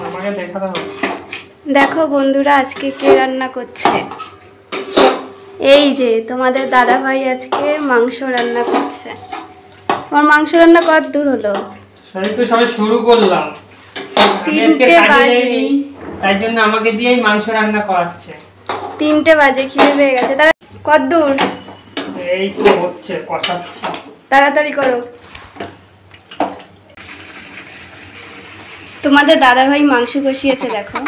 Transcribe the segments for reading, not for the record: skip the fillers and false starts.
আমাকে দেখাতে হবে। দেখো বন্ধুরা, আজকে কে রান্না করছে। এই যে তোমাদের দাদা ভাই আজকে মাংস রান্না করছে। তোমার মাংস রান্না কত দূর হলো? সেই তো সবাই শুরু করলাম। 3টে বাজে, তাই জন্য আমাকে দিয়েই মাংস রান্না করাচ্ছে। 3টে বাজে, খিদে পেয়ে গেছে। তারা কত দূর? এই তো হচ্ছে, কষাচ্ছে। তাড়াতাড়ি করো। তোমাদের দাদা ভাই মাংস কষিয়েছে, দেখো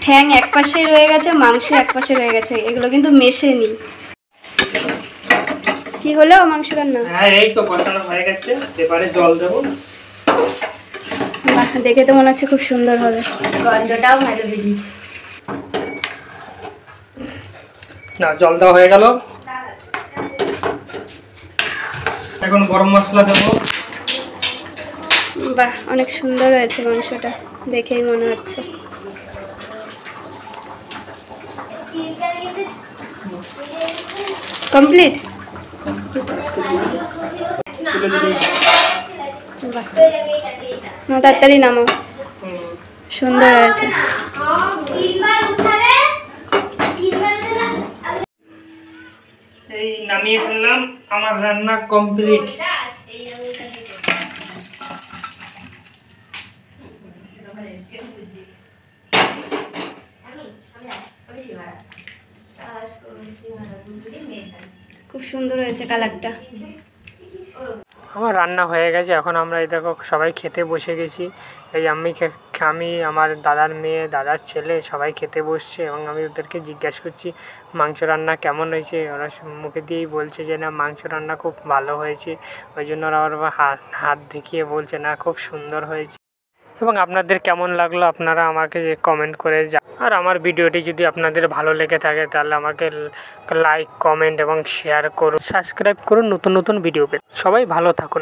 ঠ্যাং এক পাশে রয়ে গেছে, মাংস এক পাশে রয়ে গেছে, এগুলো কিন্তু মেশেনি। কি হলো মাংস রান্না? হ্যাঁ এই তো কষানো হয়ে গেছে, এবারে জল দেবো। বাহ, দেখে তো মনে হচ্ছে খুব সুন্দর হবে। গন্ধটাও ভালো বেরিয়েছে। না, জল দেওয়া হয়ে গেল। এখন গরম মশলা দেবো। বাহ, অনেক সুন্দর হয়েছে মাংসটা, দেখেই মনে হচ্ছে। কমপ্লিট। বাহ, তাড়াতাড়ি নামো, সুন্দর হয়েছে। এই নামিয়ে ফেললাম, আমার রান্না কমপ্লিট। খুব সুন্দর হয়েছে কালারটা। আমার রান্না হয়ে গেছে, এখন আমরা এই দেখো সবাই খেতে বসে গেছি। এই আমি আমার দাদার মেয়ে, দাদার ছেলে সবাই খেতে বসছে এবং আমি ওদেরকে জিজ্ঞাসা করছি মাংস রান্না কেমন হয়েছে। ওরা মুখে দিয়েই বলছে যে না, মাংস রান্না খুব ভালো হয়েছে। ওই জন্য ওরা ওর হাত দেখিয়ে বলছে না, খুব সুন্দর হয়েছে। এবং আপনাদের কেমন লাগলো আপনারা আমাকে কমেন্ট করে আর আমার ভিডিওটি যদি আপনাদের ভালো লেগে থাকে তাহলে আমাকে লাইক, কমেন্ট এবং শেয়ার করুন, সাবস্ক্রাইব করুন নতুন নতুন ভিডিও পেতে। সবাই ভালো থাকুন।